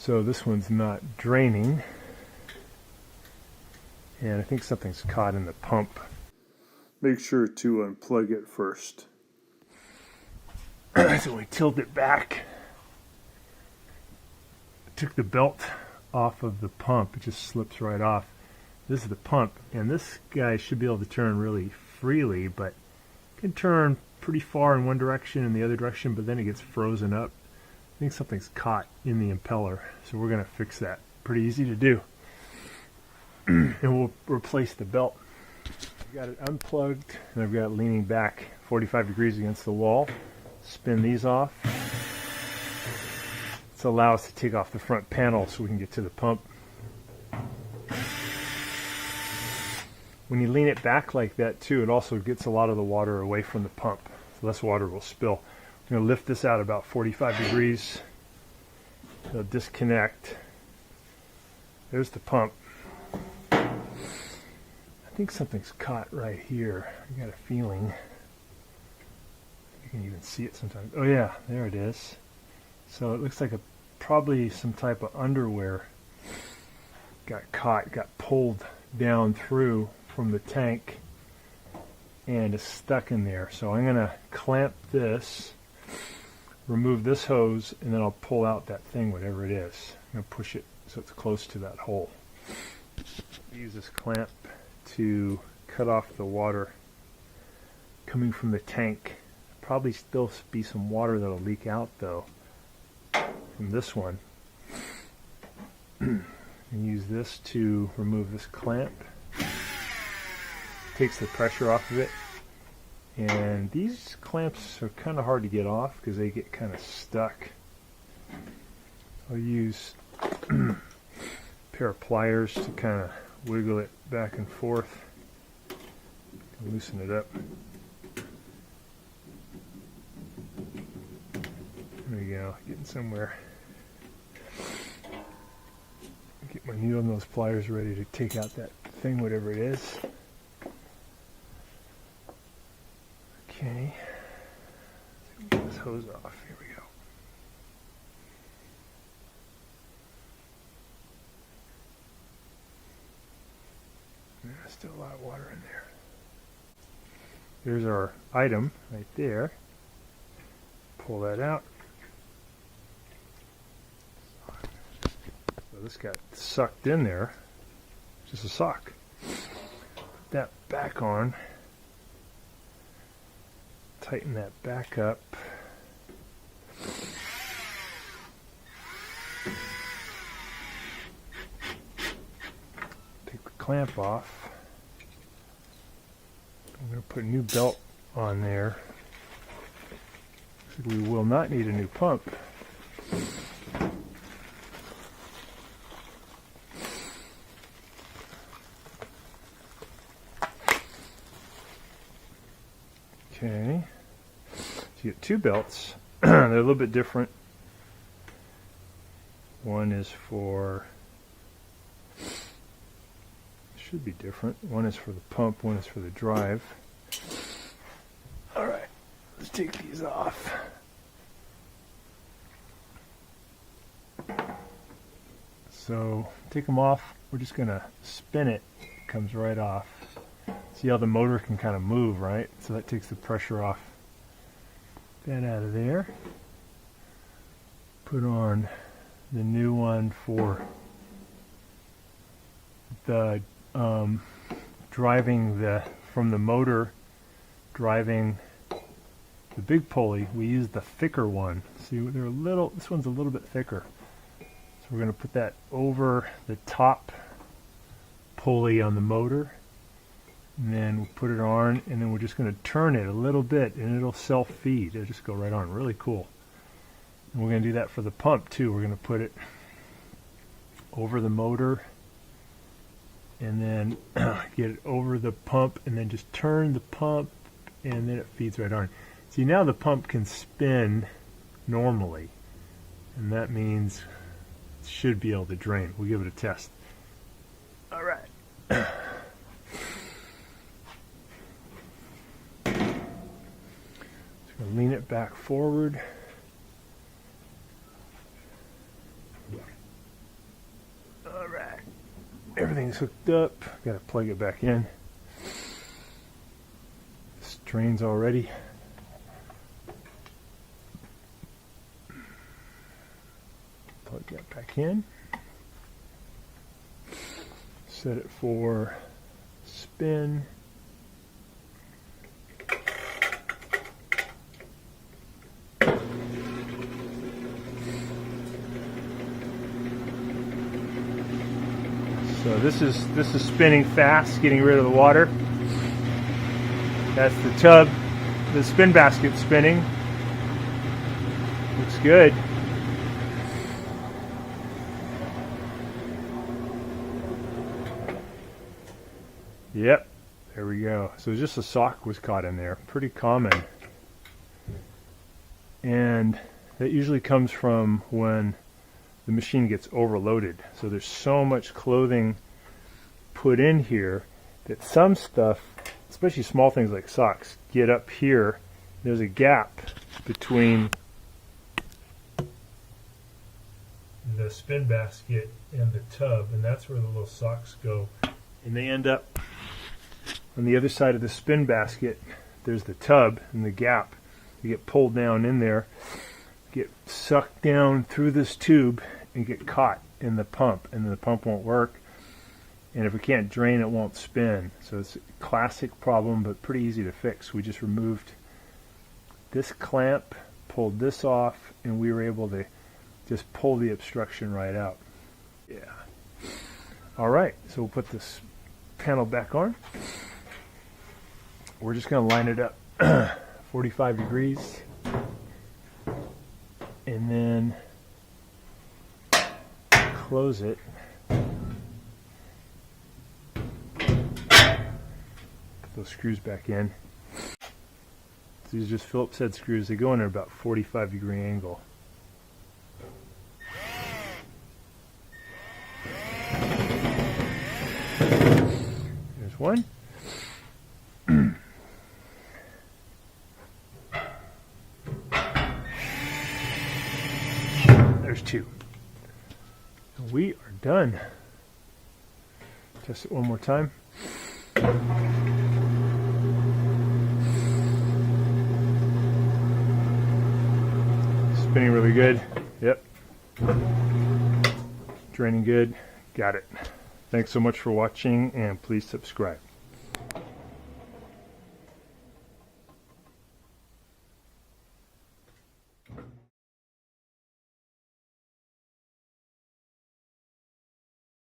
So this one's not draining, and I think something's caught in the pump. Make sure to unplug it first. So we tilt it back, took the belt off of the pump. It just slips right off. This is the pump, and this guy should be able to turn really freely, but can turn pretty far in one direction and the other direction, but then it gets frozen up. I think something's caught in the impeller, so we're going to fix that. Pretty easy to do. And we'll replace the belt. I've got it unplugged, and I've got it leaning back 45 degrees against the wall. Spin these off. This allows us to take off the front panel so we can get to the pump. When you lean it back like that too, it also gets a lot of the water away from the pump, so less water will spill. I'm going to lift this out about 45 degrees. It'll disconnect. There's the pump. I think something's caught right here. I got a feeling. You can even see it sometimes. Oh yeah, there it is. So it looks like probably some type of underwear got caught, got pulled down through from the tank and is stuck in there. So I'm going to clamp this, remove this hose, and then I'll pull out that thing, whatever it is. I'm going to push it so it's close to that hole. Use this clamp to cut off the water coming from the tank. Probably still be some water that'll leak out though from this one. And use this to remove this clamp. Takes the pressure off of it. And these clamps are kind of hard to get off because they get kind of stuck. I'll use a pair of pliers to kind of wiggle it back and forth. Loosen it up. There we go, getting somewhere. Get my needle and those pliers ready to take out that thing, whatever it is. Okay, get this hose off. Here we go. There's still a lot of water in there. There's our item right there. Pull that out. So this got sucked in there. Just a sock. Put that back on. Tighten that back up. Take the clamp off. I'm going to put a new belt on there. We will not need a new pump. Okay. You get two belts. They're a little bit different. One is for, should be different. One is for the pump, one is for the drive. All right, let's take these off. So take them off. We're just going to spin it. It comes right off. See how the motor can kind of move, right? So that takes the pressure off. That out of there. Put on the new one for the driving from the motor, driving the big pulley. We use the thicker one. See, they're this one's a little bit thicker. So we're going to put that over the top pulley on the motor. And then we'll put it on, and then we're just going to turn it a little bit, and it'll self-feed. It'll just go right on. Really cool. And we're going to do that for the pump, too. We're going to put it over the motor, and then get it over the pump, and then just turn the pump, and then it feeds right on. See, now the pump can spin normally, and that means it should be able to drain. We'll give it a test. All right. Lean it back forward. everything's hooked up. Got to plug it back in. This drains already. Plug that back in. Set it for spin. So this is spinning fast, getting rid of the water. That's the tub. The spin basket's spinning. Looks good. Yep, there we go. So just a sock was caught in there. Pretty common. And that usually comes from when the machine gets overloaded. So there's so much clothing put in here that some stuff, especially small things like socks, get up here. There's a gap between the spin basket and the tub, and that's where the little socks go. And they end up on the other side of the spin basket. There's the tub and the gap. They get pulled down in there, get sucked down through this tube and get caught in the pump, and then the pump won't work, and if we can't drain, it won't spin. So it's a classic problem, but pretty easy to fix. We just removed this clamp, pulled this off, and we were able to just pull the obstruction right out. Yeah. All right, so we'll put this panel back on. We're just going to line it up 45 degrees, and then close it. Put those screws back in. These are just Phillips head screws. They go in at about 45-degree angle. There's one. There's two. We are done. Test it one more time. Spinning really good. Yep. Draining good. Got it. Thanks so much for watching, and please subscribe.